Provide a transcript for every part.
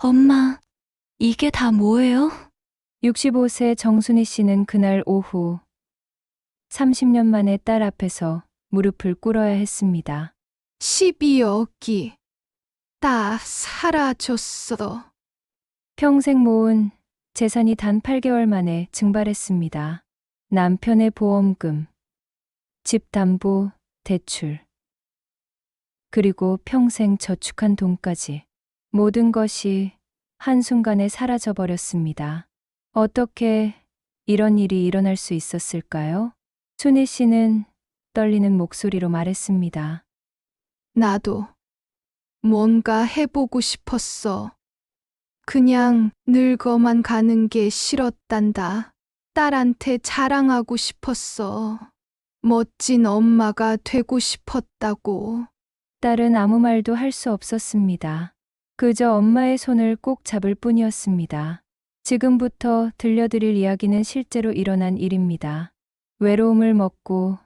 엄마, 이게 다 뭐예요? 65세 정순희 씨는 그날 오후 30년 만에 딸 앞에서 무릎을 꿇어야 했습니다. 12억이 다 사라졌어. 평생 모은 재산이 단 8개월 만에 증발했습니다. 남편의 보험금, 집 담보, 대출, 그리고 평생 저축한 돈까지 모든 것이 한순간에 사라져 버렸습니다. 어떻게 이런 일이 일어날 수 있었을까요? 순희 씨는 떨리는 목소리로 말했습니다. 나도 뭔가 해보고 싶었어. 그냥 늙어만 가는 게 싫었단다. 딸한테 자랑하고 싶었어. 멋진 엄마가 되고 싶었다고. 딸은 아무 말도 할 수 없었습니다. 그저 엄마의 손을 꼭 잡을 뿐이었습니다. 지금부터 들려드릴 이야기는 실제로 일어난 일입니다. 외로움을 먹고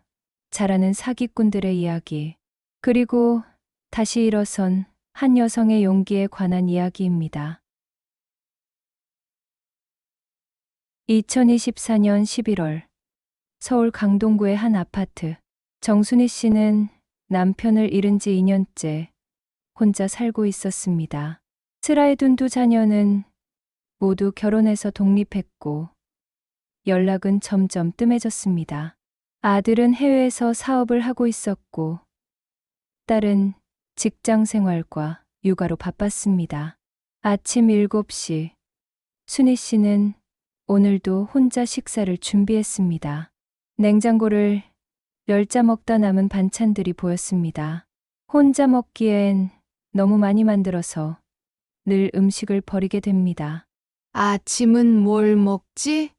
자라는 사기꾼들의 이야기, 그리고 다시 일어선 한 여성의 용기에 관한 이야기입니다. 2024년 11월, 서울 강동구의 한 아파트. 정순희 씨는 남편을 잃은 지 2년째 혼자 살고 있었습니다. 슬하에 둔 두 자녀는 모두 결혼해서 독립했고 연락은 점점 뜸해졌습니다. 아들은 해외에서 사업을 하고 있었고 딸은 직장 생활과 육아로 바빴습니다. 아침 7시, 순희 씨는 오늘도 혼자 식사를 준비했습니다. 냉장고를 열자 먹다 남은 반찬들이 보였습니다. 혼자 먹기엔 너무 많이 만들어서 늘 음식을 버리게 됩니다. 아침은 뭘 먹지?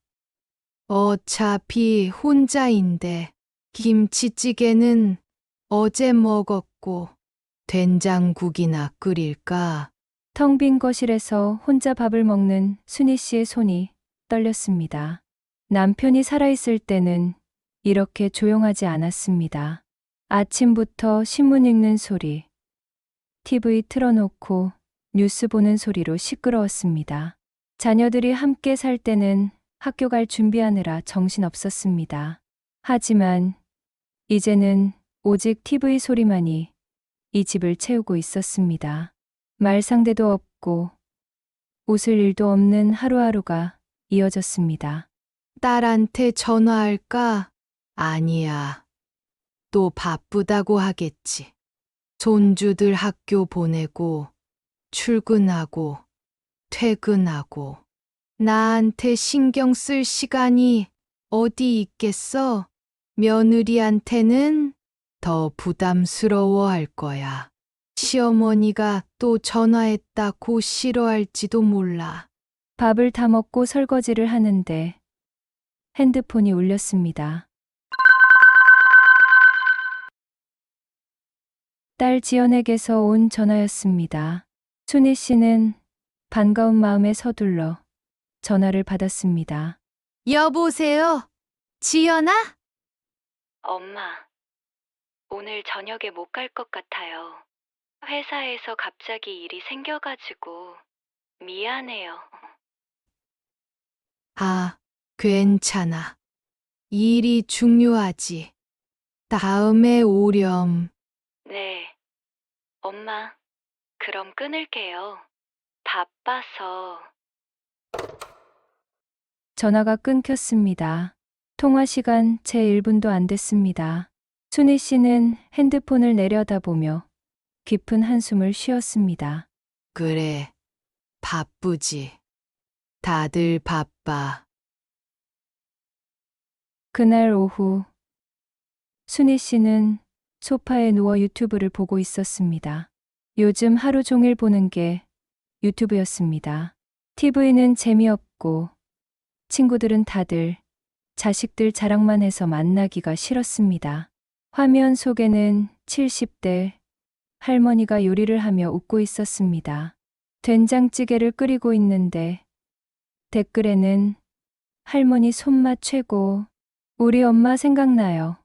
어차피 혼자인데 김치찌개는 어제 먹었고 된장국이나 끓일까? 텅 빈 거실에서 혼자 밥을 먹는 순희 씨의 손이 떨렸습니다. 남편이 살아있을 때는 이렇게 조용하지 않았습니다. 아침부터 신문 읽는 소리, TV 틀어놓고 뉴스 보는 소리로 시끄러웠습니다. 자녀들이 함께 살 때는 학교 갈 준비하느라 정신없었습니다. 하지만 이제는 오직 TV 소리만이 이 집을 채우고 있었습니다. 말 상대도 없고 웃을 일도 없는 하루하루가 이어졌습니다. 딸한테 전화할까? 아니야. 또 바쁘다고 하겠지. 손주들 학교 보내고, 출근하고, 퇴근하고. 나한테 신경 쓸 시간이 어디 있겠어? 며느리한테는 더 부담스러워 할 거야. 시어머니가 또 전화했다고 싫어할지도 몰라. 밥을 다 먹고 설거지를 하는데 핸드폰이 울렸습니다. 딸 지연에게서 온 전화였습니다. 순희 씨는 반가운 마음에 서둘러 전화를 받았습니다. 여보세요? 지연아? 엄마, 오늘 저녁에 못 갈 것 같아요. 회사에서 갑자기 일이 생겨가지고 미안해요. 아, 괜찮아. 일이 중요하지. 다음에 오렴. 네, 엄마, 그럼 끊을게요. 바빠서. 전화가 끊겼습니다. 통화 시간 채 1분도 안 됐습니다. 순희 씨는 핸드폰을 내려다보며 깊은 한숨을 쉬었습니다. 그래, 바쁘지. 다들 바빠. 그날 오후 순희 씨는 소파에 누워 유튜브를 보고 있었습니다. 요즘 하루 종일 보는 게 유튜브였습니다. TV는 재미없고 친구들은 다들 자식들 자랑만 해서 만나기가 싫었습니다. 화면 속에는 70대 할머니가 요리를 하며 웃고 있었습니다. 된장찌개를 끓이고 있는데 댓글에는 할머니 손맛 최고, 우리 엄마 생각나요.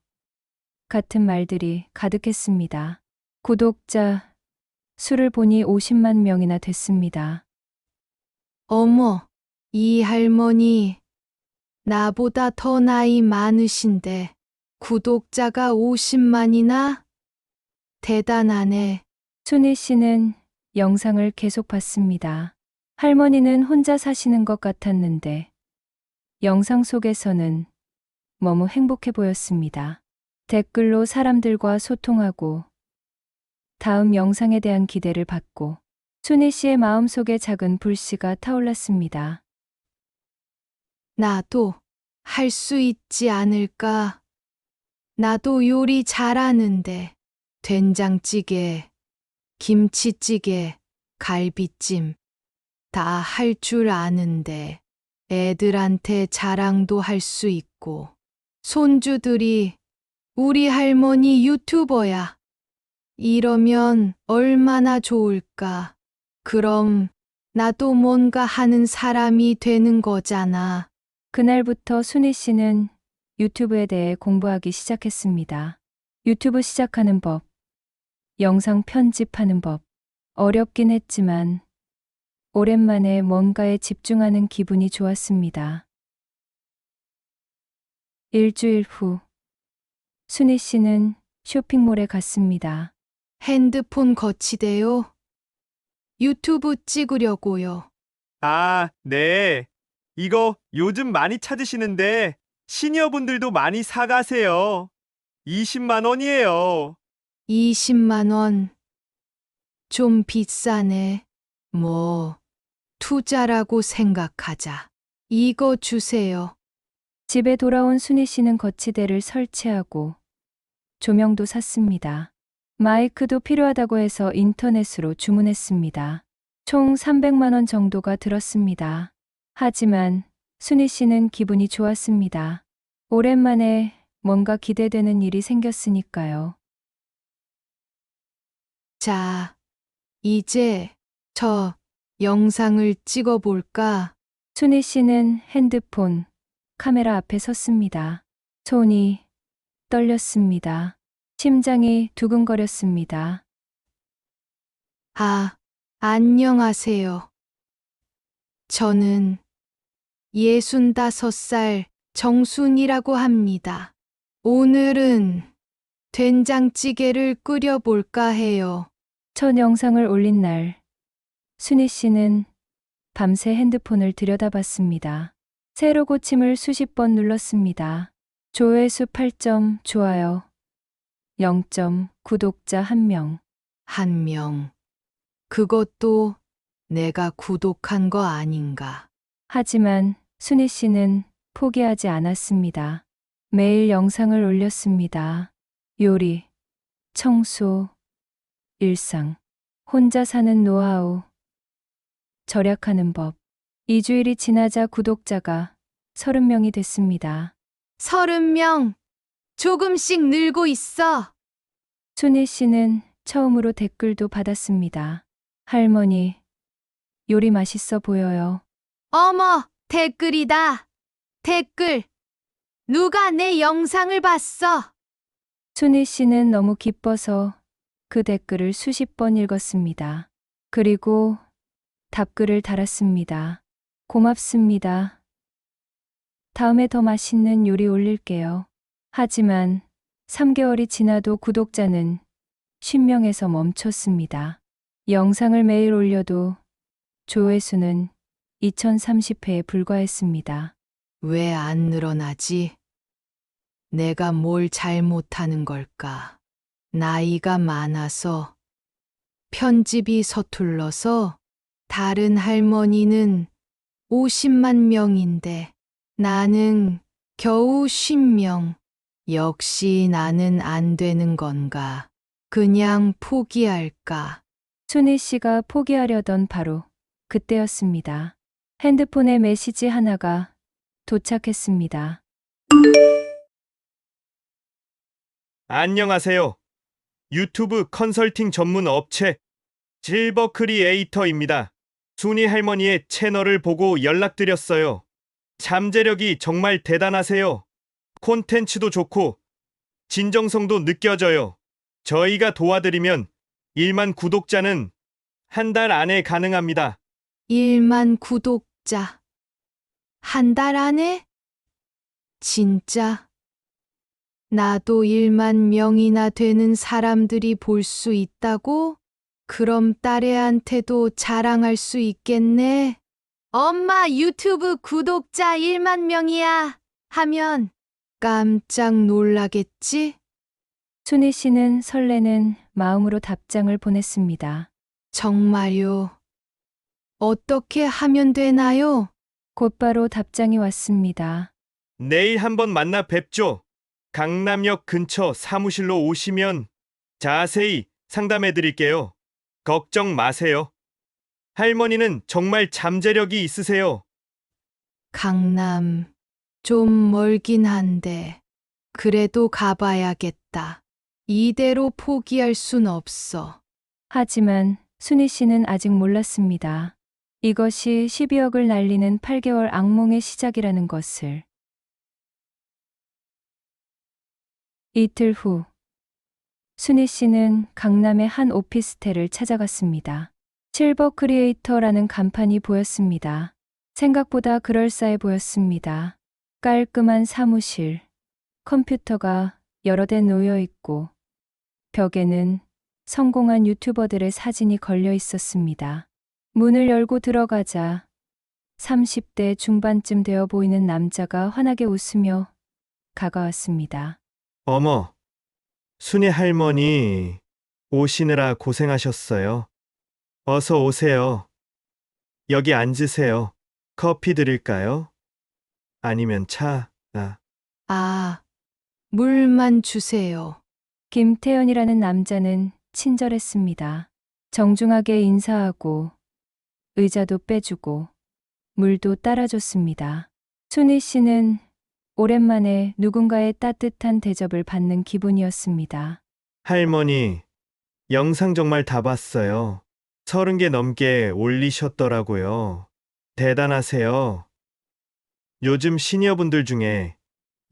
같은 말들이 가득했습니다. 구독자 수를 보니 50만 명이나 됐습니다. 어머, 이 할머니, 나보다 더 나이 많으신데 구독자가 50만이나? 대단하네. 순희 씨는 영상을 계속 봤습니다. 할머니는 혼자 사시는 것 같았는데 영상 속에서는 너무 행복해 보였습니다. 댓글로 사람들과 소통하고 다음 영상에 대한 기대를 받고 순희 씨의 마음속에 작은 불씨가 타올랐습니다. 나도 할 수 있지 않을까? 나도 요리 잘하는데 된장찌개, 김치찌개, 갈비찜 다 할 줄 아는데 애들한테 자랑도 할 수 있고 손주들이 우리 할머니 유튜버야. 이러면 얼마나 좋을까? 그럼 나도 뭔가 하는 사람이 되는 거잖아. 그날부터 순희 씨는 유튜브에 대해 공부하기 시작했습니다. 유튜브 시작하는 법, 영상 편집하는 법, 어렵긴 했지만 오랜만에 뭔가에 집중하는 기분이 좋았습니다. 일주일 후, 순희 씨는 쇼핑몰에 갔습니다. 핸드폰 거치대요. 유튜브 찍으려고요. 아, 네. 이거 요즘 많이 찾으시는데 시니어분들도 많이 사가세요. 20만 원이에요. 20만 원. 좀 비싸네. 뭐, 투자라고 생각하자. 이거 주세요. 집에 돌아온 순희 씨는 거치대를 설치하고 조명도 샀습니다. 마이크도 필요하다고 해서 인터넷으로 주문했습니다. 총 300만 원 정도가 들었습니다. 하지만 순희 씨는 기분이 좋았습니다. 오랜만에 뭔가 기대되는 일이 생겼으니까요. 자, 이제 저 영상을 찍어볼까? 순희 씨는 핸드폰, 카메라 앞에 섰습니다. 손이 떨렸습니다. 심장이 두근거렸습니다. 아, 안녕하세요. 저는 65살 정순이라고 합니다. 오늘은 된장찌개를 끓여볼까 해요. 첫 영상을 올린 날, 순희 씨는 밤새 핸드폰을 들여다봤습니다. 새로 고침을 수십 번 눌렀습니다. 조회수 8점, 좋아요 0점, 구독자 1명. 한 명. 그것도 내가 구독한 거 아닌가. 하지만 순희 씨는 포기하지 않았습니다. 매일 영상을 올렸습니다. 요리, 청소, 일상, 혼자 사는 노하우, 절약하는 법. 2주일이 지나자 구독자가 30명이 됐습니다. 30명. 조금씩 늘고 있어. 순희 씨는 처음으로 댓글도 받았습니다. 할머니, 요리 맛있어 보여요. 어머, 댓글이다. 댓글. 누가 내 영상을 봤어? 순희 씨는 너무 기뻐서 그 댓글을 수십 번 읽었습니다. 그리고 답글을 달았습니다. 고맙습니다. 다음에 더 맛있는 요리 올릴게요. 하지만 3개월이 지나도 구독자는 10명에서 멈췄습니다. 영상을 매일 올려도 조회수는 2030회에 불과했습니다. 왜 안 늘어나지? 내가 뭘 잘못하는 걸까? 나이가 많아서, 편집이 서툴러서, 다른 할머니는 50만 명인데 나는 겨우 50명. 역시 나는 안 되는 건가? 그냥 포기할까? 순희 씨가 포기하려던 바로 그때였습니다. 핸드폰에 메시지 하나가 도착했습니다. 안녕하세요. 유튜브 컨설팅 전문 업체 실버 크리에이터입니다. 순이 할머니의 채널을 보고 연락드렸어요. 잠재력이 정말 대단하세요. 콘텐츠도 좋고 진정성도 느껴져요. 저희가 도와드리면 1만 구독자는 한 달 안에 가능합니다. 1만 구독자. 구독자. 한 달 안에? 진짜? 나도 1만 명이나 되는 사람들이 볼 수 있다고? 그럼 딸애한테도 자랑할 수 있겠네. 엄마 유튜브 구독자 1만 명이야 하면 깜짝 놀라겠지? 순희 씨는 설레는 마음으로 답장을 보냈습니다. 정말요? 어떻게 하면 되나요? 곧바로 답장이 왔습니다. 내일 한번 만나 뵙죠. 강남역 근처 사무실로 오시면 자세히 상담해 드릴게요. 걱정 마세요. 할머니는 정말 잠재력이 있으세요. 강남 좀 멀긴 한데 그래도 가봐야겠다. 이대로 포기할 순 없어. 하지만 순희 씨는 아직 몰랐습니다. 이것이 12억을 날리는 8개월 악몽의 시작이라는 것을. 이틀 후, 순희 씨는 강남의 한 오피스텔을 찾아갔습니다. 실버 크리에이터라는 간판이 보였습니다. 생각보다 그럴싸해 보였습니다. 깔끔한 사무실, 컴퓨터가 여러 대 놓여 있고, 벽에는 성공한 유튜버들의 사진이 걸려 있었습니다. 문을 열고 들어가자 30대 중반쯤 되어 보이는 남자가 환하게 웃으며 다가왔습니다. 어머, 순이 할머니 오시느라 고생하셨어요. 어서 오세요. 여기 앉으세요. 커피 드릴까요? 아니면 차? 아, 물만 주세요. 김태연이라는 남자는 친절했습니다. 정중하게 인사하고 의자도 빼주고 물도 따라줬습니다. 순희 씨는 오랜만에 누군가의 따뜻한 대접을 받는 기분이었습니다. 할머니, 영상 정말 다 봤어요. 30개 넘게 올리셨더라고요. 대단하세요. 요즘 시니어분들 중에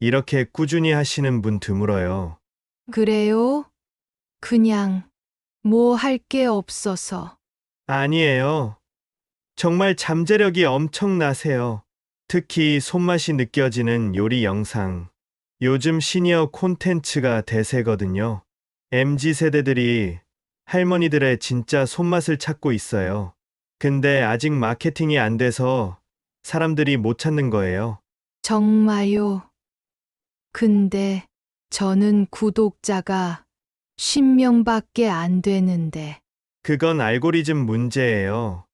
이렇게 꾸준히 하시는 분 드물어요. 그래요? 그냥 뭐 할 게 없어서. 아니에요. 정말 잠재력이 엄청나세요. 특히 손맛이 느껴지는 요리 영상. 요즘 시니어 콘텐츠가 대세거든요. MZ 세대들이 할머니들의 진짜 손맛을 찾고 있어요. 근데 아직 마케팅이 안 돼서 사람들이 못 찾는 거예요. 정말요? 근데 저는 구독자가 10명밖에 안 되는데. 그건 알고리즘 문제예요.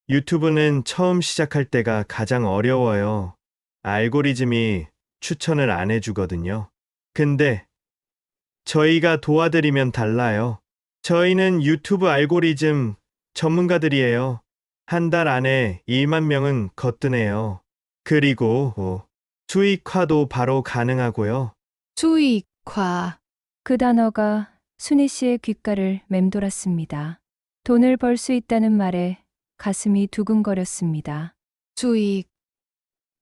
유튜브는 처음 시작할 때가 가장 어려워요. 알고리즘이 추천을 안 해주거든요. 근데 저희가 도와드리면 달라요. 저희는 유튜브 알고리즘 전문가들이에요. 한 달 안에 1만 명은 거뜬해요. 그리고 수익화도 바로 가능하고요. 수익화. 그 단어가 순희 씨의 귓가를 맴돌았습니다. 돈을 벌 수 있다는 말에 가슴이 두근거렸습니다. 수익.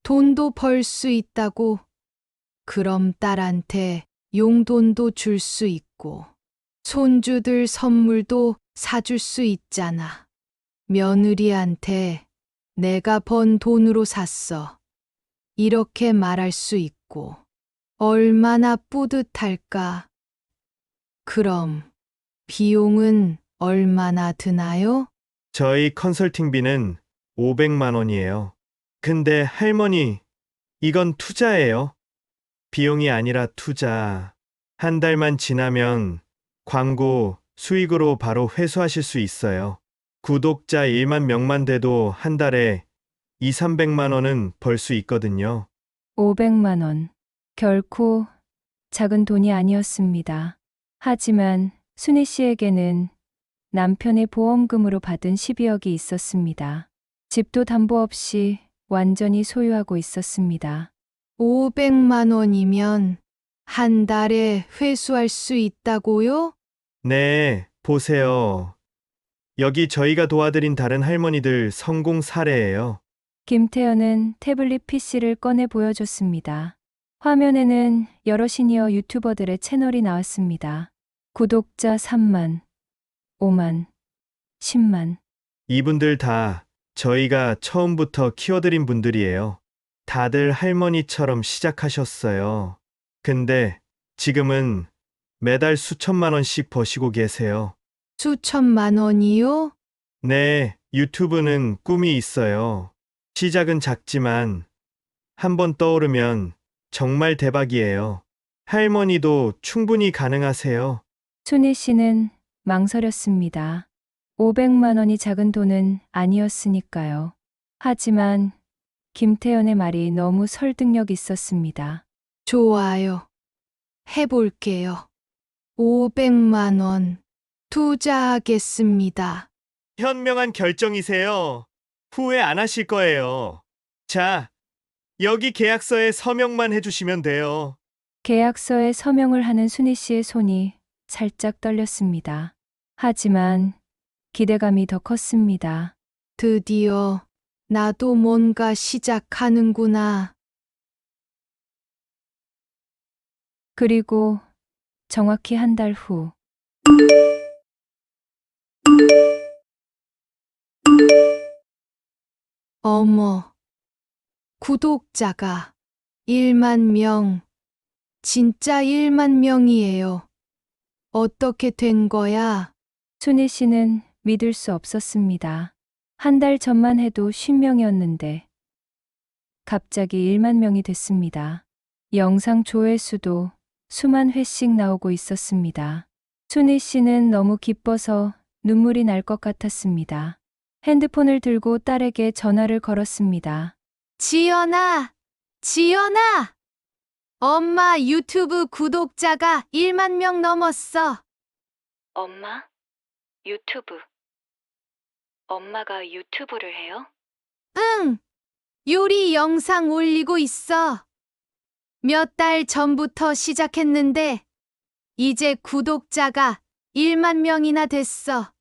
돈도 벌 수 있다고. 그럼 딸한테 용돈도 줄 수 있고, 손주들 선물도 사줄 수 있잖아. 며느리한테 내가 번 돈으로 샀어. 이렇게 말할 수 있고, 얼마나 뿌듯할까. 그럼 비용은 얼마나 드나요? 저희 컨설팅비는 500만 원이에요. 근데 할머니, 이건 투자예요. 비용이 아니라 투자. 한 달만 지나면 광고 수익으로 바로 회수하실 수 있어요. 구독자 1만 명만 돼도 한 달에 2, 300만 원은 벌 수 있거든요. 500만 원. 결코 작은 돈이 아니었습니다. 하지만 순희 씨에게는 남편의 보험금으로 받은 12억이 있었습니다. 집도 담보 없이 완전히 소유하고 있었습니다. 500만 원이면 한 달에 회수할 수 있다고요? 네, 보세요. 여기 저희가 도와드린 다른 할머니들 성공 사례예요. 김태연은 태블릿 PC를 꺼내 보여줬습니다. 화면에는 여러 시니어 유튜버들의 채널이 나왔습니다. 구독자 3만, 5만, 10만. 이분들 다 저희가 처음부터 키워드린 분들이에요. 다들 할머니처럼 시작하셨어요. 근데 지금은 매달 수천만 원씩 버시고 계세요. 수천만 원이요? 네, 유튜브는 꿈이 있어요. 시작은 작지만 한번 떠오르면 정말 대박이에요. 할머니도 충분히 가능하세요. 순희 씨는 망설였습니다. 500만 원이 작은 돈은 아니었으니까요. 하지만 김태연의 말이 너무 설득력 있었습니다. 좋아요. 해볼게요. 500만 원 투자하겠습니다. 현명한 결정이세요. 후회 안 하실 거예요. 자, 여기 계약서에 서명만 해주시면 돼요. 계약서에 서명을 하는 순희 씨의 손이 살짝 떨렸습니다. 하지만 기대감이 더 컸습니다. 드디어 나도 뭔가 시작하는구나. 그리고 정확히 한 달 후, 어머, 구독자가 1만 명, 진짜 1만 명이에요. 어떻게 된 거야? 순희 씨는 믿을 수 없었습니다. 한 달 전만 해도 50명이었는데 갑자기 1만 명이 됐습니다. 영상 조회수도 수만 회씩 나오고 있었습니다. 순희 씨는 너무 기뻐서 눈물이 날 것 같았습니다. 핸드폰을 들고 딸에게 전화를 걸었습니다. 지연아, 지연아! 엄마 유튜브 구독자가 1만 명 넘었어. 엄마? 유튜브. 엄마가 유튜브를 해요? 응, 요리 영상 올리고 있어. 몇 달 전부터 시작했는데, 이제 구독자가 1만 명이나 됐어.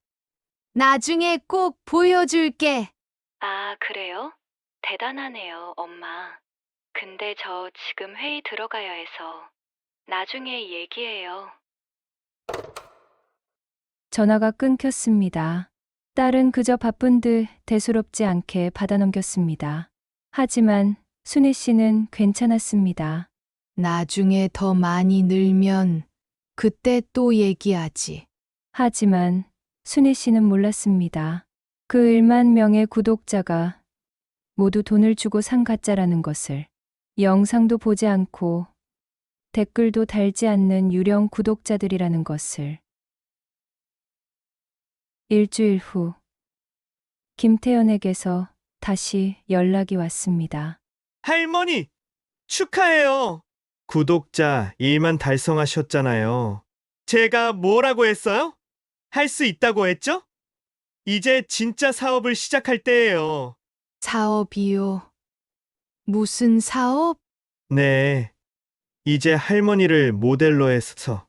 나중에 꼭 보여줄게. 아, 그래요? 대단하네요, 엄마. 근데 저 지금 회의 들어가야 해서 나중에 얘기해요. 전화가 끊겼습니다. 딸은 그저 바쁜 듯 대수롭지 않게 받아넘겼습니다. 하지만 순희 씨는 괜찮았습니다. 나중에 더 많이 늘면 그때 또 얘기하지. 하지만 순희 씨는 몰랐습니다. 그 1만 명의 구독자가 모두 돈을 주고 산 가짜라는 것을. 영상도 보지 않고 댓글도 달지 않는 유령 구독자들이라는 것을. 일주일 후, 김태연에게서 다시 연락이 왔습니다. 할머니, 축하해요. 구독자 1만 달성하셨잖아요. 제가 뭐라고 했어요? 할 수 있다고 했죠? 이제 진짜 사업을 시작할 때예요. 사업이요. 무슨 사업? 네, 이제 할머니를 모델로 해서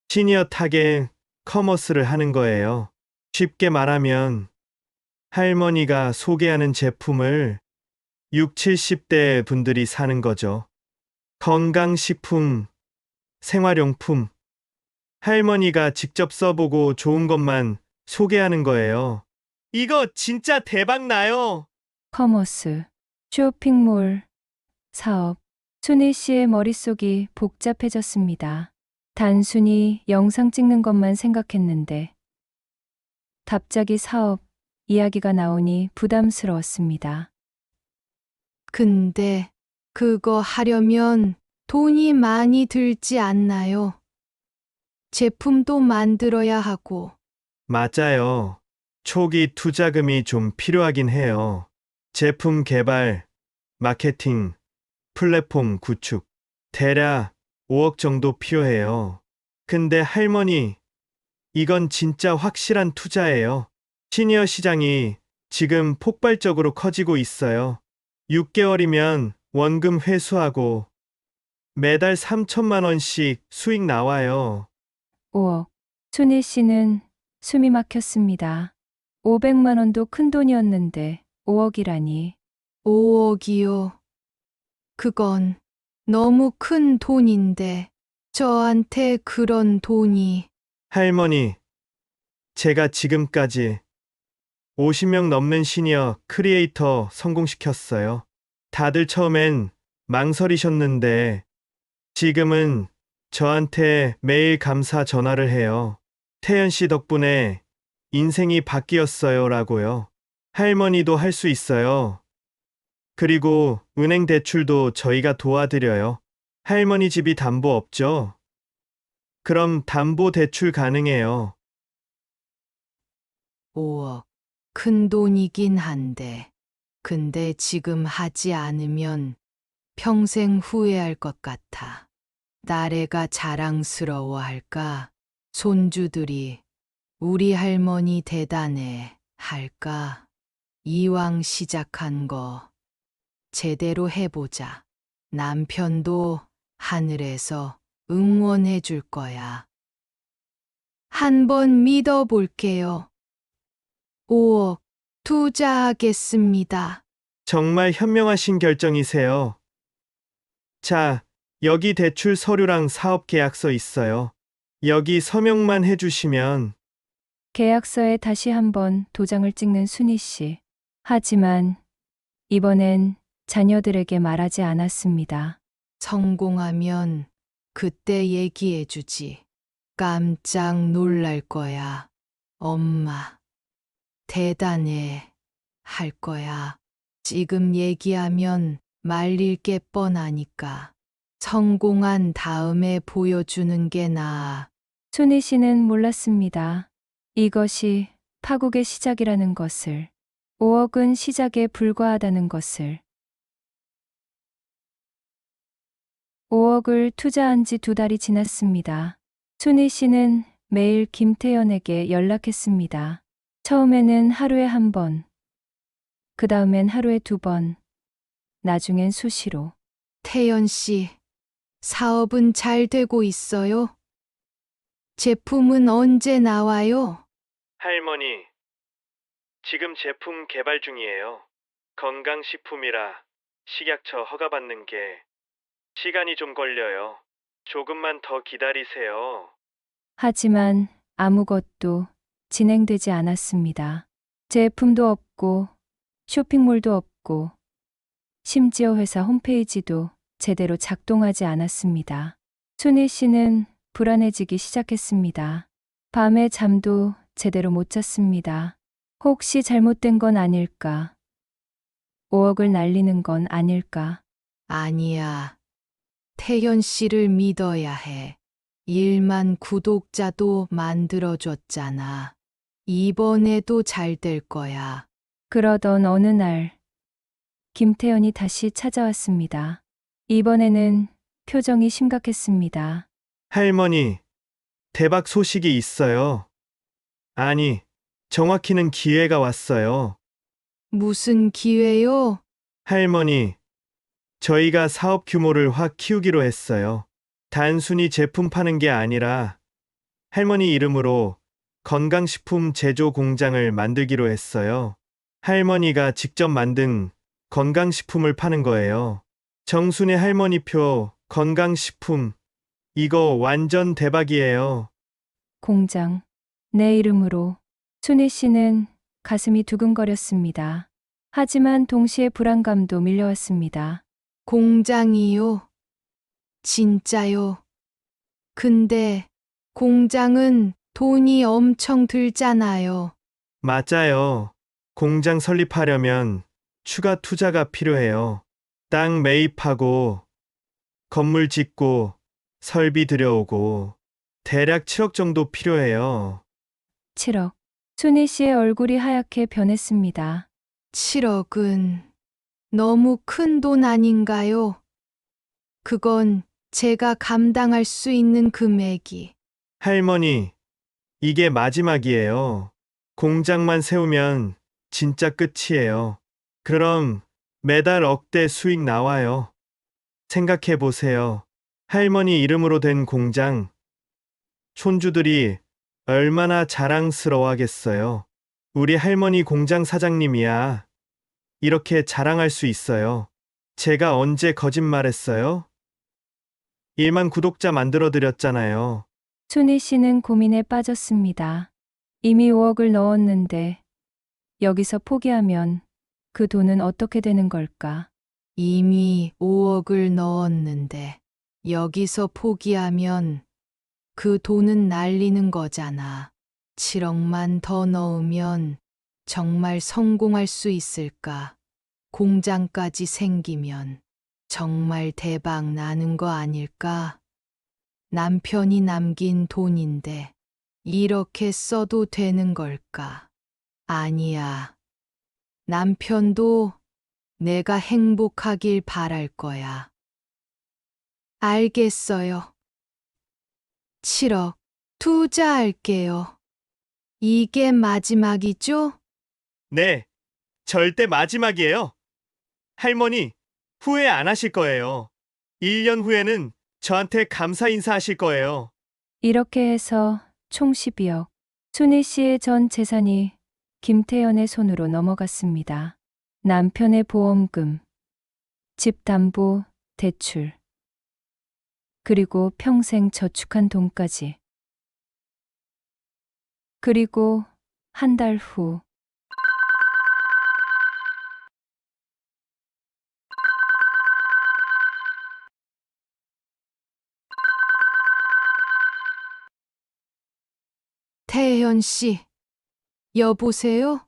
시니어 타겟 커머스를 하는 거예요. 쉽게 말하면 할머니가 소개하는 제품을 6, 70대 분들이 사는 거죠. 건강식품, 생활용품, 할머니가 직접 써보고 좋은 것만 소개하는 거예요. 이거 진짜 대박 나요. 커머스, 쇼핑몰, 사업. 순희 씨의 머릿속이 복잡해졌습니다. 단순히 영상 찍는 것만 생각했는데 갑자기 사업 이야기가 나오니 부담스러웠습니다. 근데 그거 하려면 돈이 많이 들지 않나요? 제품도 만들어야 하고. 맞아요. 초기 투자금이 좀 필요하긴 해요. 제품 개발, 마케팅, 플랫폼 구축, 대략 5억 정도 필요해요. 근데 할머니, 이건 진짜 확실한 투자예요. 시니어 시장이 지금 폭발적으로 커지고 있어요. 6개월이면 원금 회수하고 매달 3천만 원씩 수익 나와요. 5억. 순희 씨는 숨이 막혔습니다. 500만 원도 큰 돈이었는데 5억이라니. 5억이요. 그건 너무 큰 돈인데 저한테 그런 돈이. 할머니, 제가 지금까지 50명 넘는 시니어 크리에이터 성공시켰어요. 다들 처음엔 망설이셨는데 지금은 저한테 매일 감사 전화를 해요. 태연 씨 덕분에 인생이 바뀌었어요 라고요. 할머니도 할 수 있어요. 그리고 은행 대출도 저희가 도와드려요. 할머니 집이 담보 없죠? 그럼 담보 대출 가능해요. 5억. 큰 돈이긴 한데, 근데 지금 하지 않으면 평생 후회할 것 같아. 딸애가 자랑스러워할까? 손주들이 우리 할머니 대단해 할까? 이왕 시작한 거 제대로 해보자. 남편도 하늘에서 응원해 줄 거야. 한번 믿어볼게요. 5억 투자하겠습니다. 정말 현명하신 결정이세요. 자, 여기 대출 서류랑 사업 계약서 있어요. 여기 서명만 해주시면 계약서에 다시 한번 도장을 찍는 순희 씨. 하지만 이번엔 자녀들에게 말하지 않았습니다. 성공하면 그때 얘기해 주지. 깜짝 놀랄 거야. 엄마, 대단해. 할 거야. 지금 얘기하면 말릴 게 뻔하니까. 성공한 다음에 보여주는 게 나아. 순희 씨는 몰랐습니다. 이것이 파국의 시작이라는 것을, 5억은 시작에 불과하다는 것을. 5억을 투자한 지 2달이 지났습니다. 순희 씨는 매일 김태연에게 연락했습니다. 처음에는 하루에 1번, 그 다음엔 하루에 2번, 나중엔 수시로. 태연 씨, 사업은 잘 되고 있어요? 제품은 언제 나와요? 할머니, 지금 제품 개발 중이에요. 건강식품이라 식약처 허가받는 게 시간이 좀 걸려요. 조금만 더 기다리세요. 하지만 아무것도 진행되지 않았습니다. 제품도 없고, 쇼핑몰도 없고, 심지어 회사 홈페이지도 제대로 작동하지 않았습니다. 순희 씨는 불안해지기 시작했습니다. 밤에 잠도 제대로 못 잤습니다. 혹시 잘못된 건 아닐까? 5억을 날리는 건 아닐까? 아니야. 태연 씨를 믿어야 해. 1만 구독자도 만들어줬잖아. 이번에도 잘 될 거야. 그러던 어느 날, 김태연이 다시 찾아왔습니다. 이번에는 표정이 심각했습니다. 할머니, 대박 소식이 있어요. 아니, 정확히는 기회가 왔어요. 무슨 기회요? 할머니, 저희가 사업 규모를 확 키우기로 했어요. 단순히 제품 파는 게 아니라 할머니 이름으로 건강식품 제조 공장을 만들기로 했어요. 할머니가 직접 만든 건강식품을 파는 거예요. 정순의 할머니표 건강식품. 이거 완전 대박이에요. 공장, 내 이름으로. 순희 씨는 가슴이 두근거렸습니다. 하지만 동시에 불안감도 밀려왔습니다. 공장이요. 진짜요. 근데 공장은 돈이 엄청 들잖아요. 맞아요. 공장 설립하려면 추가 투자가 필요해요. 땅 매입하고, 건물 짓고, 설비 들여오고, 대략 7억 정도 필요해요. 7억. 순희 씨의 얼굴이 하얗게 변했습니다. 7억은 너무 큰 돈 아닌가요? 그건 제가 감당할 수 있는 금액이. 할머니, 이게 마지막이에요. 공장만 세우면 진짜 끝이에요. 그럼 매달 억대 수익 나와요. 생각해 보세요. 할머니 이름으로 된 공장. 손주들이 얼마나 자랑스러워하겠어요. 우리 할머니 공장 사장님이야. 이렇게 자랑할 수 있어요. 제가 언제 거짓말했어요? 1만 구독자 만들어 드렸잖아요. 순희 씨는 고민에 빠졌습니다. 이미 5억을 넣었는데 여기서 포기하면 그 돈은 어떻게 되는 걸까? 이미 5억을 넣었는데 여기서 포기하면 그 돈은 날리는 거잖아. 7억만 더 넣으면 정말 성공할 수 있을까? 공장까지 생기면 정말 대박 나는 거 아닐까? 남편이 남긴 돈인데 이렇게 써도 되는 걸까? 아니야. 남편도 내가 행복하길 바랄 거야. 알겠어요. 7억 투자할게요. 이게 마지막이죠? 네, 절대 마지막이에요. 할머니, 후회 안 하실 거예요. 1년 후에는 저한테 감사 인사하실 거예요. 이렇게 해서 총 12억. 순희 씨의 전 재산이 김태연의 손으로 넘어갔습니다. 남편의 보험금, 집 담보, 대출, 그리고 평생 저축한 돈까지. 그리고 한 달 후, 태현 씨, 여보세요?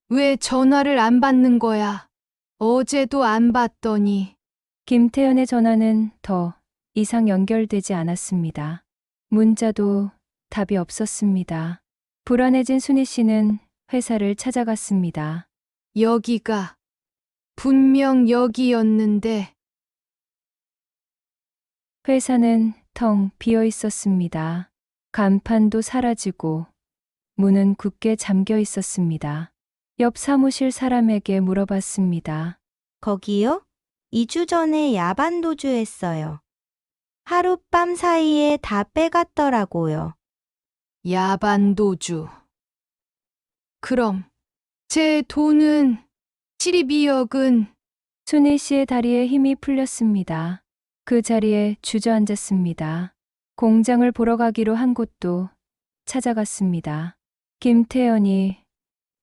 왜 전화를 안 받는 거야? 어제도 안 받더니. 김태연의 전화는 더 이상 연결되지 않았습니다. 문자도 답이 없었습니다. 불안해진 순희 씨는 회사를 찾아갔습니다. 여기가 분명 여기였는데. 회사는 텅 비어 있었습니다. 간판도 사라지고 문은 굳게 잠겨 있었습니다. 옆 사무실 사람에게 물어봤습니다. 거기요? 2주 전에 야반 도주했어요. 하룻밤 사이에 다 빼갔더라고요. 야반도주. 그럼 제 돈은 12억은. 순희 씨의 다리에 힘이 풀렸습니다. 그 자리에 주저앉았습니다. 공장을 보러 가기로 한 곳도 찾아갔습니다. 김태연이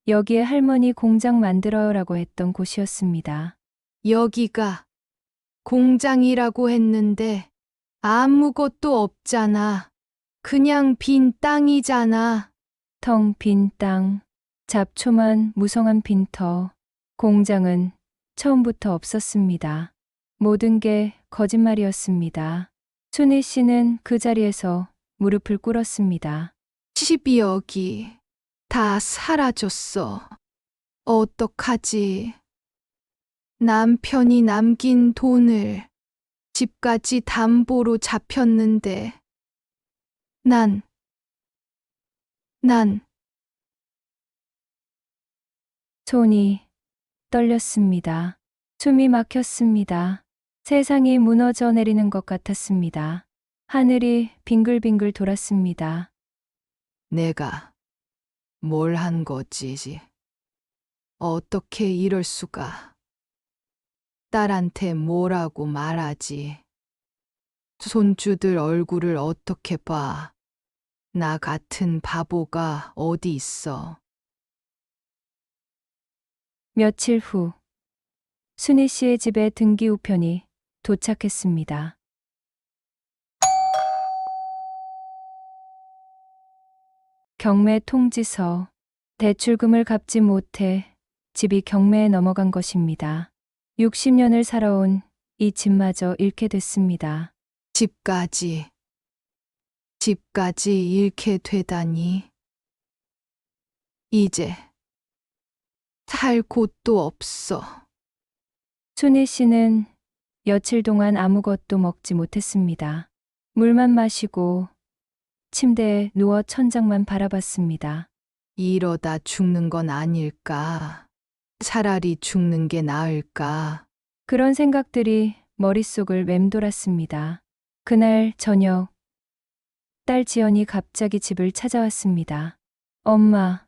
여기에 할머니 공장 만들어요라고 했던 곳이었습니다. 여기가 공장이라고 했는데 아무것도 없잖아. 그냥 빈 땅이잖아. 텅 빈 땅, 잡초만 무성한 빈터, 공장은 처음부터 없었습니다. 모든 게 거짓말이었습니다. 순희 씨는 그 자리에서 무릎을 꿇었습니다. 12억이 다 사라졌어. 어떡하지? 남편이 남긴 돈을 집까지 담보로 잡혔는데 난 손이 떨렸습니다. 숨이 막혔습니다. 세상이 무너져 내리는 것 같았습니다. 하늘이 빙글빙글 돌았습니다. 내가 뭘 한 거지? 어떻게 이럴 수가? 딸한테 뭐라고 말하지? 손주들 얼굴을 어떻게 봐? 나 같은 바보가 어디 있어? 며칠 후, 순희 씨의 집에 등기 우편이 도착했습니다. 경매 통지서, 대출금을 갚지 못해 집이 경매에 넘어간 것입니다. 60년을 살아온 이 집마저 잃게 됐습니다. 집까지 잃게 되다니. 이제 살 곳도 없어. 순희 씨는 며칠 동안 아무것도 먹지 못했습니다. 물만 마시고 침대에 누워 천장만 바라봤습니다. 이러다 죽는 건 아닐까? 차라리 죽는 게 나을까? 그런 생각들이 머릿속을 맴돌았습니다. 그날 저녁, 딸 지연이 갑자기 집을 찾아왔습니다. 엄마,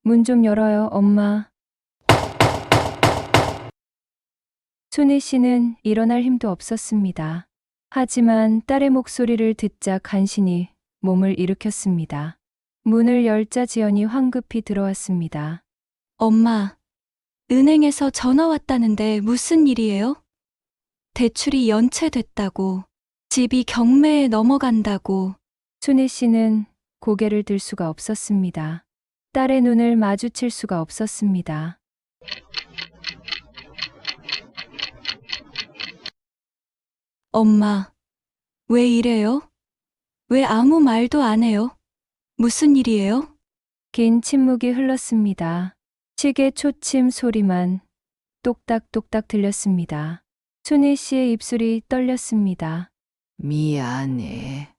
문 좀 열어요, 엄마. 순희 씨는 일어날 힘도 없었습니다. 하지만 딸의 목소리를 듣자 간신히 몸을 일으켰습니다. 문을 열자 지연이 황급히 들어왔습니다. 엄마, 은행에서 전화 왔다는데 무슨 일이에요? 대출이 연체됐다고, 집이 경매에 넘어간다고. 순희 씨는 고개를 들 수가 없었습니다. 딸의 눈을 마주칠 수가 없었습니다. 엄마, 왜 이래요? 왜 아무 말도 안 해요? 무슨 일이에요? 긴 침묵이 흘렀습니다. 시계 초침 소리만 똑딱똑딱 들렸습니다. 순희 씨의 입술이 떨렸습니다. 미안해.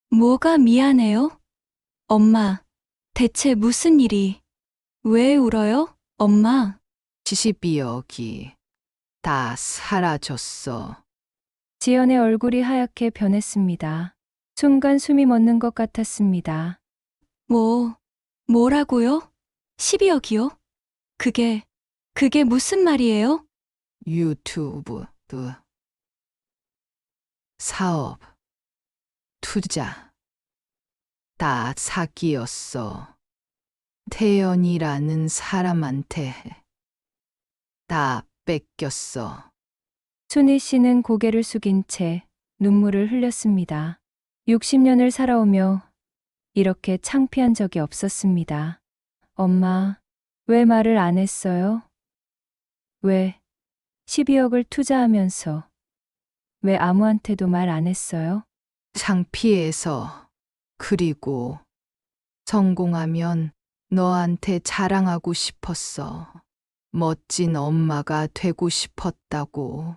뭐가 미안해요? 엄마, 대체 무슨 일이? 왜 울어요? 엄마, 12억이 다 사라졌어. 지연의 얼굴이 하얗게 변했습니다. 순간 숨이 멎는 것 같았습니다. 뭐라고요? 12억이요? 그게 무슨 말이에요? 유튜브, 사업, 투자, 다 사기였어. 태연이라는 사람한테 다 뺏겼어. 순희 씨는 고개를 숙인 채 눈물을 흘렸습니다. 60년을 살아오며 이렇게 창피한 적이 없었습니다. 엄마, 왜 말을 안 했어요? 왜 12억을 투자하면서 왜 아무한테도 말 안 했어요? 창피해서. 그리고 성공하면 너한테 자랑하고 싶었어. 멋진 엄마가 되고 싶었다고.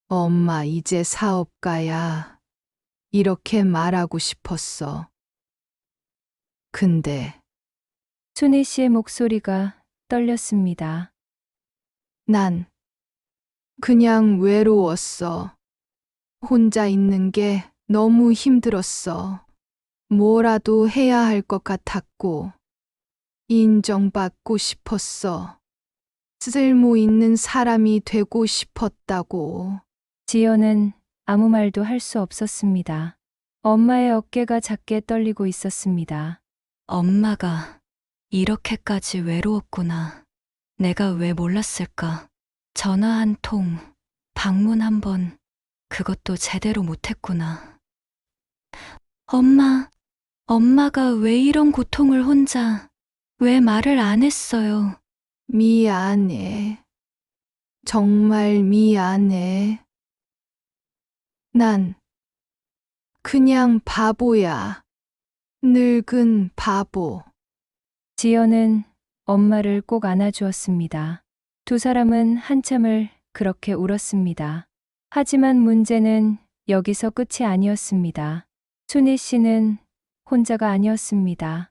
엄마 이제 사업가야. 이렇게 말하고 싶었어. 근데 순희 씨의 목소리가 떨렸습니다. 난 그냥 외로웠어. 혼자 있는 게 너무 힘들었어. 뭐라도 해야 할 것 같았고, 인정받고 싶었어. 쓸모 있는 사람이 되고 싶었다고. 지연은 아무 말도 할 수 없었습니다. 엄마의 어깨가 작게 떨리고 있었습니다. 엄마가 이렇게까지 외로웠구나. 내가 왜 몰랐을까? 전화 한 통, 방문 한 번, 그것도 제대로 못했구나. 엄마가 왜 이런 고통을 혼자, 왜 말을 안 했어요? 미안해. 정말 미안해. 난 그냥 바보야. 늙은 바보. 지연은 엄마를 꼭 안아주었습니다. 두 사람은 한참을 그렇게 울었습니다. 하지만 문제는 여기서 끝이 아니었습니다. 순희 씨는 혼자가 아니었습니다.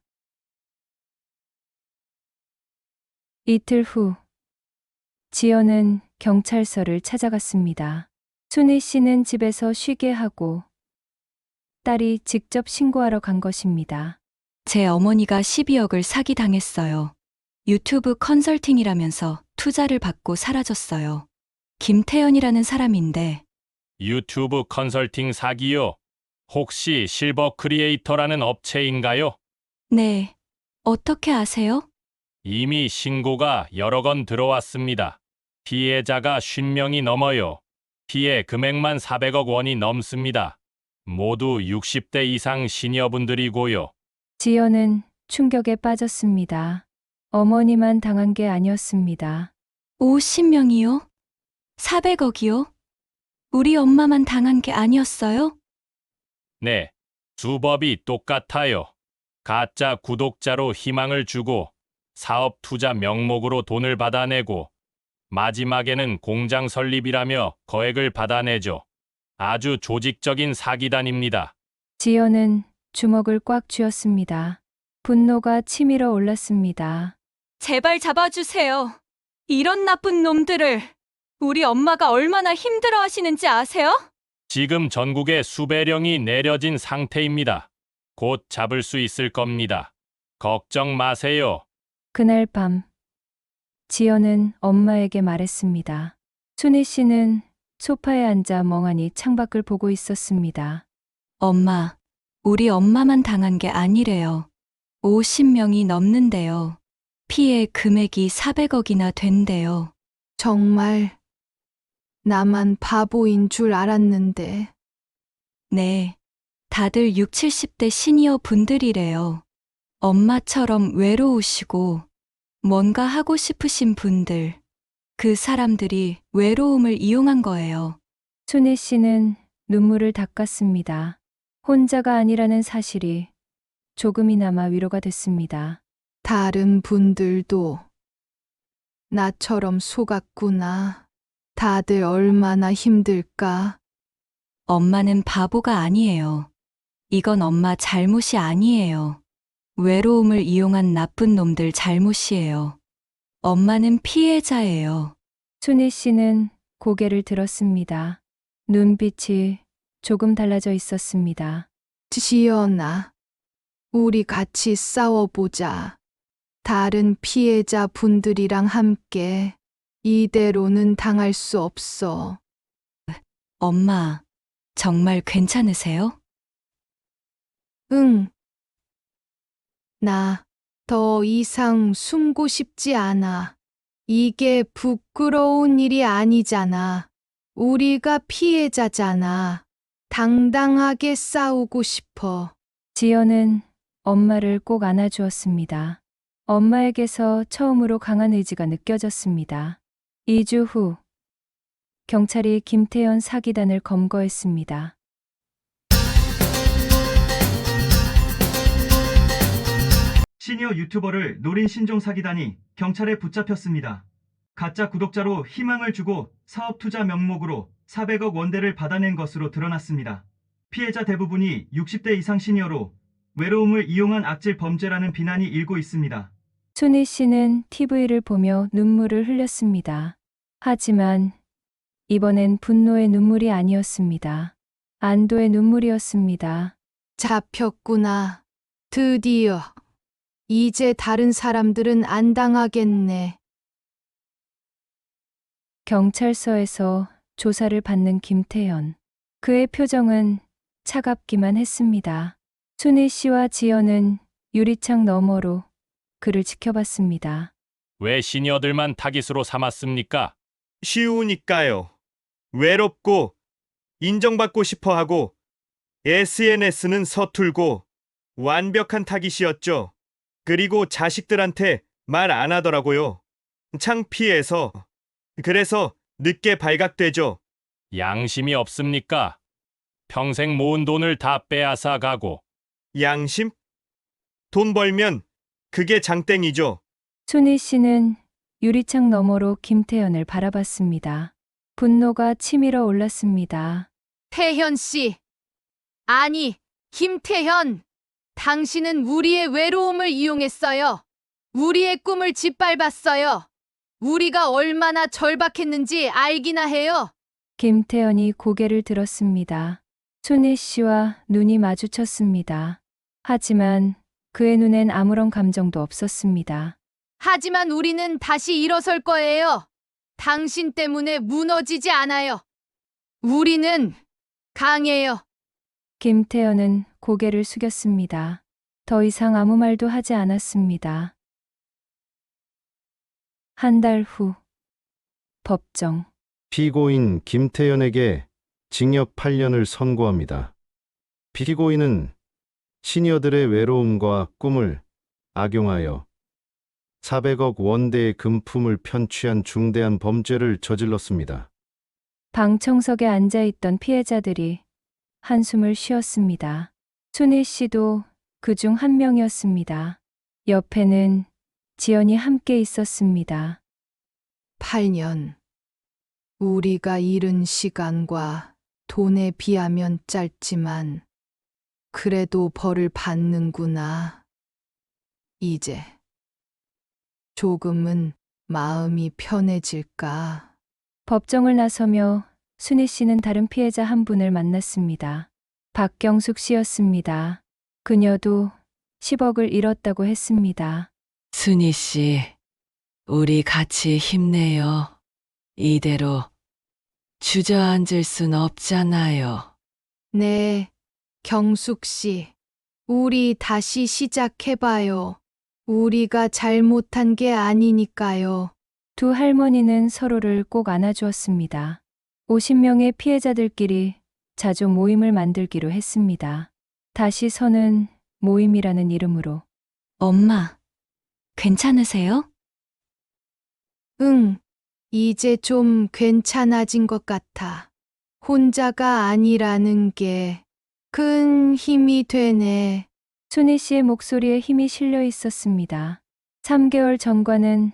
이틀 후, 지연은 경찰서를 찾아갔습니다. 순희 씨는 집에서 쉬게 하고 딸이 직접 신고하러 간 것입니다. 제 어머니가 12억을 사기당했어요. 유튜브 컨설팅이라면서 투자를 받고 사라졌어요. 김태연이라는 사람인데 유튜브 컨설팅 사기요? 혹시 실버 크리에이터라는 업체인가요? 네, 어떻게 아세요? 이미 신고가 여러 건 들어왔습니다. 피해자가 50명이 넘어요. 피해 금액만 400억 원이 넘습니다. 모두 60대 이상 시니어분들이고요. 지연은 충격에 빠졌습니다. 어머니만 당한 게 아니었습니다. 50명이요? 400억이요? 우리 엄마만 당한 게 아니었어요? 네, 수법이 똑같아요. 가짜 구독자로 희망을 주고 사업 투자 명목으로 돈을 받아내고 마지막에는 공장 설립이라며 거액을 받아내죠. 아주 조직적인 사기단입니다. 지연은 주먹을 꽉 쥐었습니다. 분노가 치밀어 올랐습니다. 제발 잡아주세요. 이런 나쁜 놈들을. 우리 엄마가 얼마나 힘들어 하시는지 아세요? 지금 전국에 수배령이 내려진 상태입니다. 곧 잡을 수 있을 겁니다. 걱정 마세요. 그날 밤, 지연은 엄마에게 말했습니다. 순희 씨는 소파에 앉아 멍하니 창밖을 보고 있었습니다. 엄마, 우리 엄마만 당한 게 아니래요. 50명이 넘는데요. 피해 금액이 400억이나 된대요. 정말 나만 바보인 줄 알았는데. 네. 다들 6, 70대 시니어 분들이래요. 엄마처럼 외로우시고 뭔가 하고 싶으신 분들. 그 사람들이 외로움을 이용한 거예요. 순희 씨는 눈물을 닦았습니다. 혼자가 아니라는 사실이 조금이나마 위로가 됐습니다. 다른 분들도 나처럼 속았구나. 다들 얼마나 힘들까? 엄마는 바보가 아니에요. 이건 엄마 잘못이 아니에요. 외로움을 이용한 나쁜 놈들 잘못이에요. 엄마는 피해자예요. 순희 씨는 고개를 들었습니다. 눈빛이 조금 달라져 있었습니다. 지연아, 우리 같이 싸워보자. 다른 피해자 분들이랑 함께 이대로는 당할 수 없어. 엄마, 정말 괜찮으세요? 응. 나 더 이상 숨고 싶지 않아. 이게 부끄러운 일이 아니잖아. 우리가 피해자잖아. 당당하게 싸우고 싶어. 지연은 엄마를 꼭 안아주었습니다. 엄마에게서 처음으로 강한 의지가 느껴졌습니다. 2주 후, 경찰이 김태현 사기단을 검거했습니다. 시니어 유튜버를 노린 신종 사기단이 경찰에 붙잡혔습니다. 가짜 구독자로 희망을 주고 사업 투자 명목으로 400억 원대를 받아낸 것으로 드러났습니다. 피해자 대부분이 60대 이상 시니어로 외로움을 이용한 악질 범죄라는 비난이 일고 있습니다. 순희 씨는 TV를 보며 눈물을 흘렸습니다. 하지만 이번엔 분노의 눈물이 아니었습니다. 안도의 눈물이었습니다. 잡혔구나. 드디어. 이제 다른 사람들은 안 당하겠네. 경찰서에서 조사를 받는 김태현. 그의 표정은 차갑기만 했습니다. 순희 씨와 지연은 유리창 너머로 그를 지켜봤습니다. 왜 시니어들만 타깃으로 삼았습니까? 쉬우니까요. 외롭고 인정받고 싶어 하고 SNS는 서툴고 완벽한 타깃이었죠. 그리고 자식들한테 말 안 하더라고요. 창피해서. 그래서 늦게 발각되죠. 양심이 없습니까? 평생 모은 돈을 다 빼앗아 가고 양심? 돈 벌면 그게 장땡이죠. 순희 씨는 유리창 너머로 김태현을 바라봤습니다. 분노가 치밀어 올랐습니다. 태현 씨. 아니, 김태현. 당신은 우리의 외로움을 이용했어요. 우리의 꿈을 짓밟았어요. 우리가 얼마나 절박했는지 알기나 해요. 김태현이 고개를 들었습니다. 순희 씨와 눈이 마주쳤습니다. 하지만 그의 눈엔 아무런 감정도 없었습니다. 하지만 우리는 다시 일어설 거예요. 당신 때문에 무너지지 않아요. 우리는 강해요. 김태현은 고개를 숙였습니다. 더 이상 아무 말도 하지 않았습니다. 한 달 후, 법정. 피고인 김태현에게 징역 8년을 선고합니다. 피고인은 시니어들의 외로움과 꿈을 악용하여 400억 원대의 금품을 편취한 중대한 범죄를 저질렀습니다. 방청석에 앉아있던 피해자들이 한숨을 쉬었습니다. 순희 씨도 그중 한 명이었습니다. 옆에는 지연이 함께 있었습니다. 8년. 우리가 잃은 시간과 돈에 비하면 짧지만 그래도 벌을 받는구나. 이제 조금은 마음이 편해질까? 법정을 나서며 순희 씨는 다른 피해자 한 분을 만났습니다. 박경숙 씨였습니다. 그녀도 10억을 잃었다고 했습니다. 순희 씨, 우리 같이 힘내요. 이대로 주저앉을 순 없잖아요. 네, 경숙 씨. 우리 다시 시작해봐요. 우리가 잘못한 게 아니니까요. 두 할머니는 서로를 꼭 안아주었습니다. 50명의 피해자들끼리 자조 모임을 만들기로 했습니다. 다시 서는 모임이라는 이름으로. 엄마, 괜찮으세요? 응, 이제 좀 괜찮아진 것 같아. 혼자가 아니라는 게 큰 힘이 되네. 순희 씨의 목소리에 힘이 실려 있었습니다. 3개월 전과는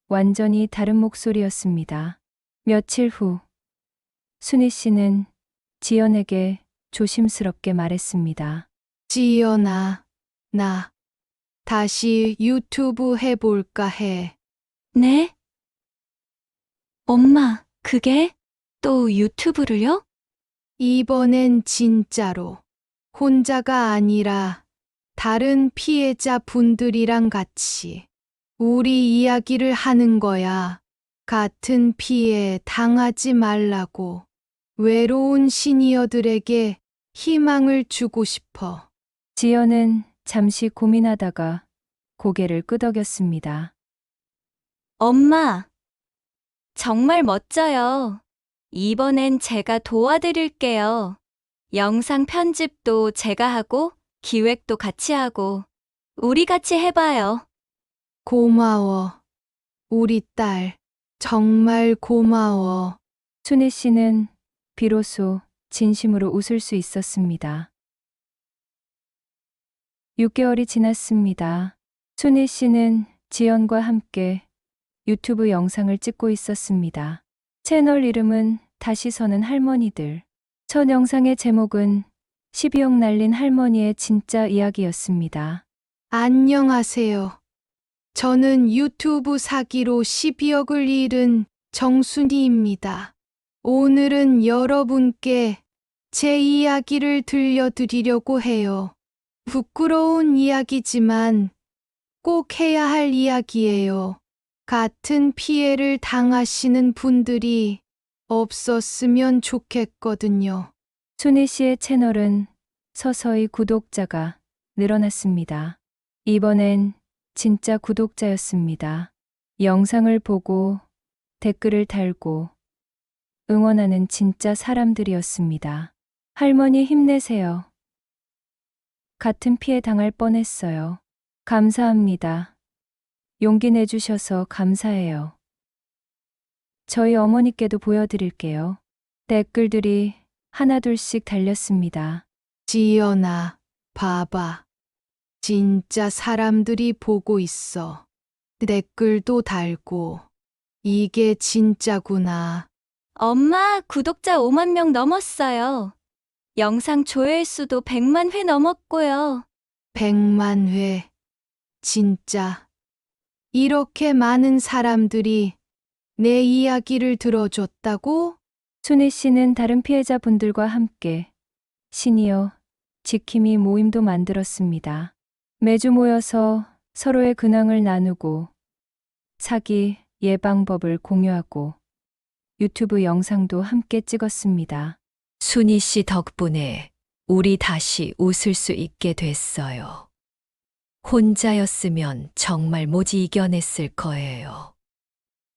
완전히 다른 목소리였습니다. 며칠 후, 순희 씨는 지연에게 조심스럽게 말했습니다. 지연아, 나 다시 유튜브 해볼까 해. 네? 엄마, 그게 또 유튜브를요? 이번엔 진짜로 혼자가 아니라 다른 피해자 분들이랑 같이 우리 이야기를 하는 거야. 같은 피해 당하지 말라고. 외로운 시니어들에게 희망을 주고 싶어. 지연은 잠시 고민하다가 고개를 끄덕였습니다. 엄마, 정말 멋져요. 이번엔 제가 도와드릴게요. 영상 편집도 제가 하고, 기획도 같이 하고, 우리 같이 해봐요. 고마워. 우리 딸, 정말 고마워. 순희 씨는 비로소 진심으로 웃을 수 있었습니다. 6개월이 지났습니다. 순희 씨는 지연과 함께 유튜브 영상을 찍고 있었습니다. 채널 이름은 다시 서는 할머니들. 첫 영상의 제목은 12억 날린 할머니의 진짜 이야기였습니다. 안녕하세요. 저는 유튜브 사기로 12억을 잃은 정순이입니다. 오늘은 여러분께 제 이야기를 들려드리려고 해요. 부끄러운 이야기지만 꼭 해야 할 이야기예요. 같은 피해를 당하시는 분들이 없었으면 좋겠거든요. 순희 씨의 채널은 서서히 구독자가 늘어났습니다. 이번엔 진짜 구독자였습니다. 영상을 보고 댓글을 달고 응원하는 진짜 사람들이었습니다. 할머니 힘내세요. 같은 피해 당할 뻔했어요. 감사합니다. 용기 내주셔서 감사해요. 저희 어머니께도 보여드릴게요. 댓글들이 하나둘씩 달렸습니다. 지연아, 봐봐. 진짜 사람들이 보고 있어. 댓글도 달고. 이게 진짜구나. 엄마, 구독자 5만 명 넘었어요. 영상 조회수도 100만 회 넘었고요. 100만 회. 진짜. 이렇게 많은 사람들이 내 이야기를 들어줬다고? 순희 씨는 다른 피해자분들과 함께 시니어 지킴이 모임도 만들었습니다. 매주 모여서 서로의 근황을 나누고 사기 예방법을 공유하고 유튜브 영상도 함께 찍었습니다. 순희 씨 덕분에 우리 다시 웃을 수 있게 됐어요. 혼자였으면 정말 못 이겨냈을 거예요.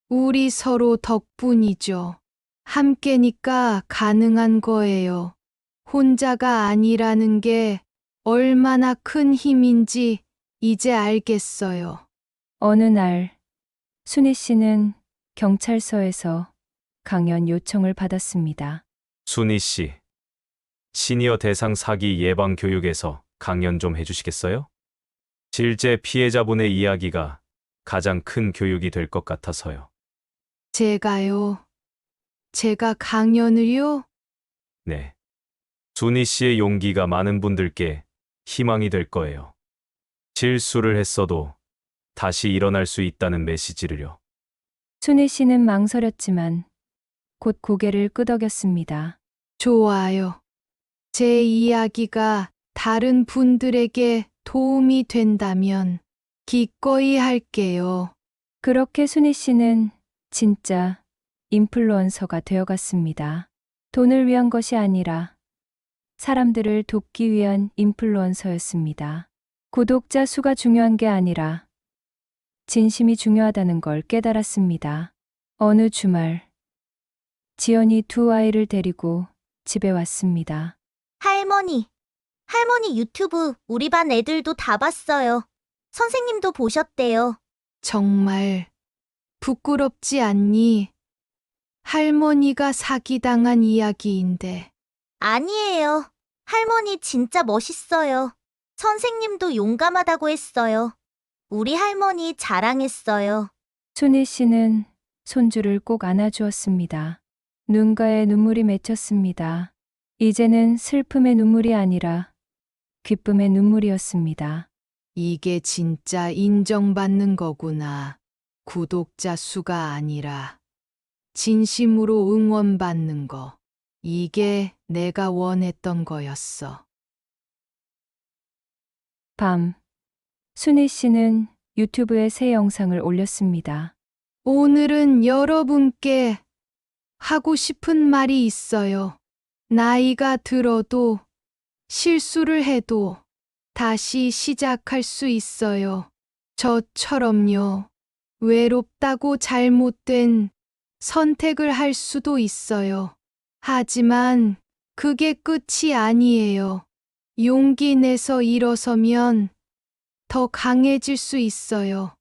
우리 서로 덕분이죠. 함께니까 가능한 거예요. 혼자가 아니라는 게 얼마나 큰 힘인지 이제 알겠어요. 어느 날 순희 씨는 경찰서에서 강연 요청을 받았습니다. 순희 씨, 시니어 대상 사기 예방 교육에서 강연 좀 해주시겠어요? 실제 피해자분의 이야기가 가장 큰 교육이 될 것 같아서요. 제가요? 제가 강연을요? 네. 순희 씨의 용기가 많은 분들께 희망이 될 거예요. 실수를 했어도 다시 일어날 수 있다는 메시지를요. 순희 씨는 망설였지만 곧 고개를 끄덕였습니다. 좋아요. 제 이야기가 다른 분들에게 도움이 된다면 기꺼이 할게요. 그렇게 순희 씨는 진짜 인플루언서가 되어갔습니다. 돈을 위한 것이 아니라 사람들을 돕기 위한 인플루언서였습니다. 구독자 수가 중요한 게 아니라 진심이 중요하다는 걸 깨달았습니다. 어느 주말, 지연이 두 아이를 데리고 집에 왔습니다. 할머니, 할머니 유튜브 우리 반 애들도 다 봤어요. 선생님도 보셨대요. 정말 부끄럽지 않니? 할머니가 사기당한 이야기인데. 아니에요. 할머니 진짜 멋있어요. 선생님도 용감하다고 했어요. 우리 할머니 자랑했어요. 순희 씨는 손주를 꼭 안아주었습니다. 눈가에 눈물이 맺혔습니다. 이제는 슬픔의 눈물이 아니라 기쁨의 눈물이었습니다. 이게 진짜 인정받는 거구나. 구독자 수가 아니라 진심으로 응원받는 거. 이게 내가 원했던 거였어. 밤, 순희 씨는 유튜브에 새 영상을 올렸습니다. 오늘은 여러분께 하고 싶은 말이 있어요. 나이가 들어도 실수를 해도 다시 시작할 수 있어요. 저처럼요. 외롭다고 잘못된 선택을 할 수도 있어요. 하지만 그게 끝이 아니에요. 용기 내서 일어서면 더 강해질 수 있어요.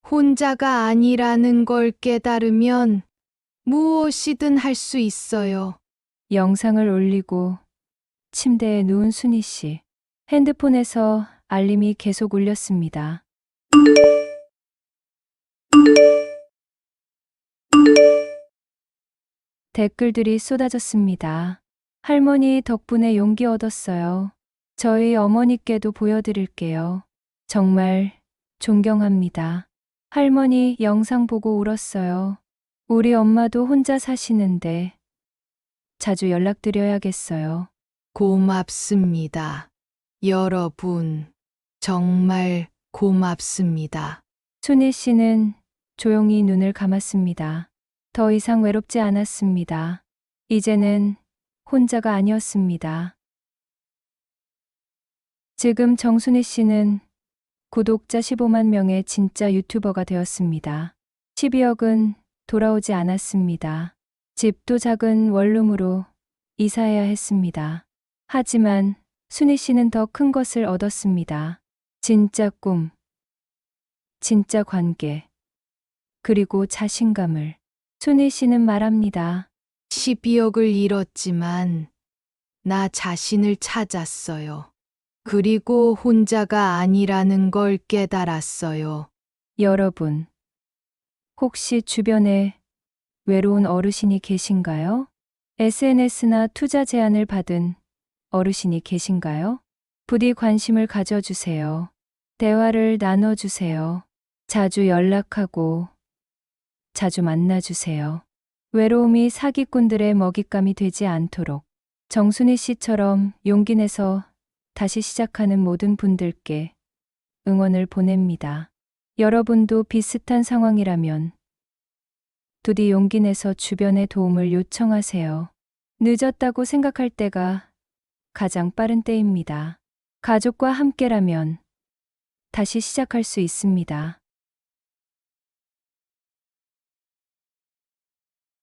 혼자가 아니라는 걸 깨달으면 무엇이든 할 수 있어요. 영상을 올리고 침대에 누운 순희 씨. 핸드폰에서 알림이 계속 울렸습니다. 댓글들이 쏟아졌습니다. 할머니 덕분에 용기 얻었어요. 저희 어머니께도 보여드릴게요. 정말 존경합니다. 할머니 영상 보고 울었어요. 우리 엄마도 혼자 사시는데 자주 연락드려야겠어요. 고맙습니다. 여러분, 정말 고맙습니다. 순희 씨는 조용히 눈을 감았습니다. 더 이상 외롭지 않았습니다. 이제는 혼자가 아니었습니다. 지금 정순희 씨는 구독자 15만 명의 진짜 유튜버가 되었습니다. 12억은 돌아오지 않았습니다. 집도 작은 원룸으로 이사해야 했습니다. 하지만 순희 씨는 더 큰 것을 얻었습니다. 진짜 꿈, 진짜 관계, 그리고 자신감을. 순희 씨는 말합니다. 12억을 잃었지만 나 자신을 찾았어요. 그리고 혼자가 아니라는 걸 깨달았어요. 여러분, 혹시 주변에 외로운 어르신이 계신가요? SNS나 투자 제안을 받은 어르신이 계신가요? 부디 관심을 가져주세요. 대화를 나눠주세요. 자주 연락하고 자주 만나주세요. 외로움이 사기꾼들의 먹잇감이 되지 않도록 정순희 씨처럼 용기 내서 다시 시작하는 모든 분들께 응원을 보냅니다. 여러분도 비슷한 상황이라면 부디 용기 내서 주변의 도움을 요청하세요. 늦었다고 생각할 때가 가장 빠른 때입니다. 가족과 함께라면 다시 시작할 수 있습니다.